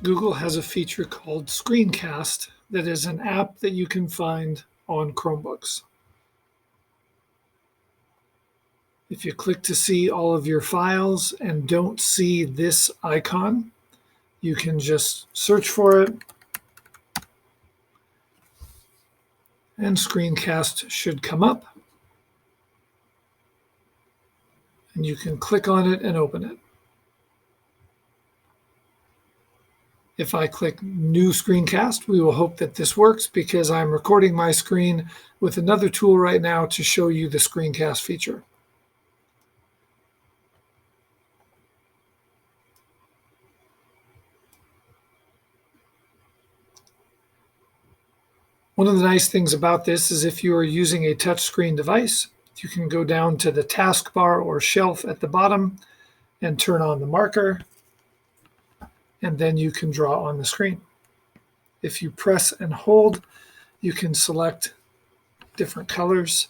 Google has a feature called Screencast that is an app that you can find on Chromebooks. If you click to see all of your files and don't see this icon, you can just search for it, and Screencast should come up. And you can click on it and open it. If I click New Screencast, we will hope that this works because I'm recording my screen with another tool right now to show you the Screencast feature. One of the nice things about this is if you are using a touchscreen device, you can go down to the taskbar or shelf at the bottom and turn on the marker, and then you can draw on the screen. If you press and hold, you can select different colors.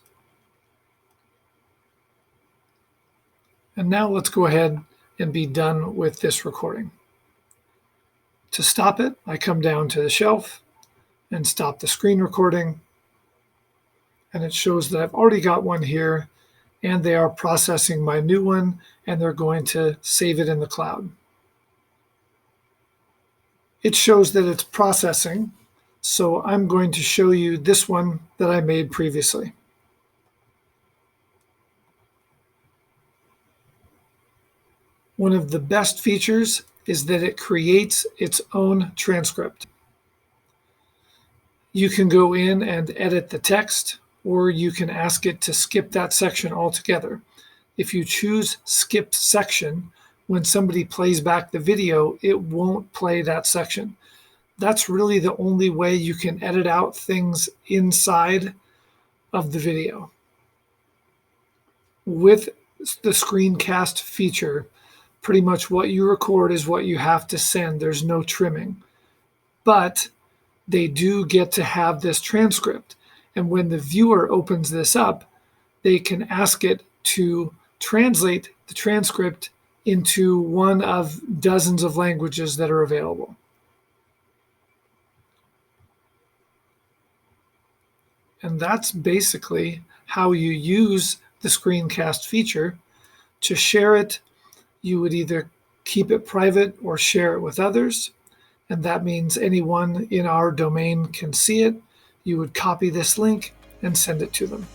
And now let's go ahead and be done with this recording. To stop it, I come down to the shelf and stop the screen recording. And it shows that I've already got one here, and they are processing my new one, and they're going to save it in the cloud. It shows that it's processing, so I'm going to show you this one that I made previously. One of the best features is that it creates its own transcript. You can go in and edit the text, or you can ask it to skip that section altogether. If you choose skip section, when somebody plays back the video, it won't play that section. That's really the only way you can edit out things inside of the video. With the Screencast feature, pretty much what you record is what you have to send. There's no trimming. But they do get to have this transcript. And when the viewer opens this up, they can ask it to translate the transcript into one of dozens of languages that are available. And that's basically how you use the Screencast feature. To share it, you would either keep it private or share it with others. And that means anyone in our domain can see it. You would copy this link and send it to them.